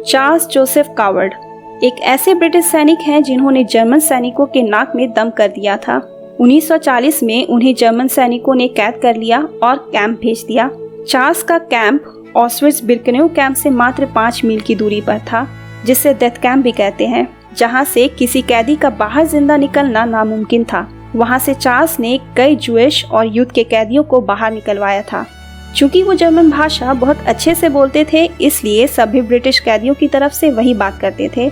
Charles Joseph coward एक ऐसे British सैनिक हैं जिन्होंने जर्मन सैनिकों के नाक में दम कर दिया था। 1940 में उन्हें जर्मन सैनिकों ने कैद कर लिया और कैंप भेज दिया। चार्ल्स का कैंप ऑस्विट्ज बिर्केनौ कैंप से मात्र 5 मील की दूरी पर था, जिसे डेथ कैंप भी कहते हैं, जहां से किसी कैदी का बाहर जिंदा निकलना नामुमकिन था। वहां से चार्ल्स ने कई जूइश और यूथ के कैदियों को बाहर निकलवाया था। चूंकि वो जर्मन भाषा बहुत अच्छे से बोलते थे, इसलिए सभी ब्रिटिश कैदियों की तरफ से वही बात करते थे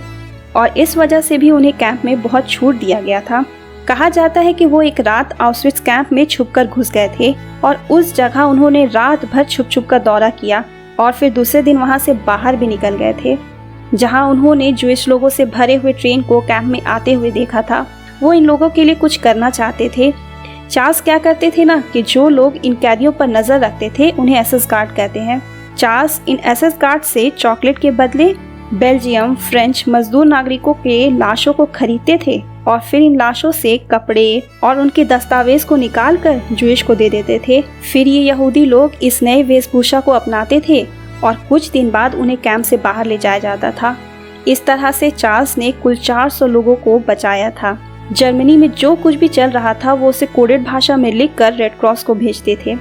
और इस वजह से भी उन्हें कैंप में बहुत छूट दिया गया था। कहा जाता है कि वो एक रात ऑस्विट्ज कैंप में छुपकर घुस गए थे और उस जगह उन्होंने रात भर छुप कर दौरा किया और फिर दूसरे दिन वहां से बाहर भी निकल गए थे। जहां उन्होंने जूइश लोगों से भरे हुए ट्रेन को कैंप में आते हुए देखा था, वो इन लोगों के लिए कुछ करना चाहते थे। चार्ल्स क्या करते थे ना कि जो लोग इन कैदियों पर नजर रखते थे उन्हें एसएस गार्ड कहते हैं। चार्ल्स इन एसएस गार्ड से चॉकलेट के बदले बेल्जियम, फ्रेंच मजदूर नागरिकों के लाशों को खरीदते थे और फिर इन लाशों से कपड़े और उनके दस्तावेज को निकाल कर जूइश को दे देते थे। फिर ये यहूदी लोग इस नए वेशभूषा को अपनाते थे और कुछ दिन बाद उन्हें कैंप से बाहर ले जाया जाता था। इस तरह से चार्ल्स ने कुल 400 लोगों को बचाया था। जर्मनी में जो कुछ भी चल रहा था वो उसे कोडेड भाषा में लिखकर रेड क्रॉस को भेजते थे।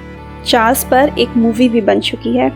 चार्ल्स पर एक मूवी भी बन चुकी है।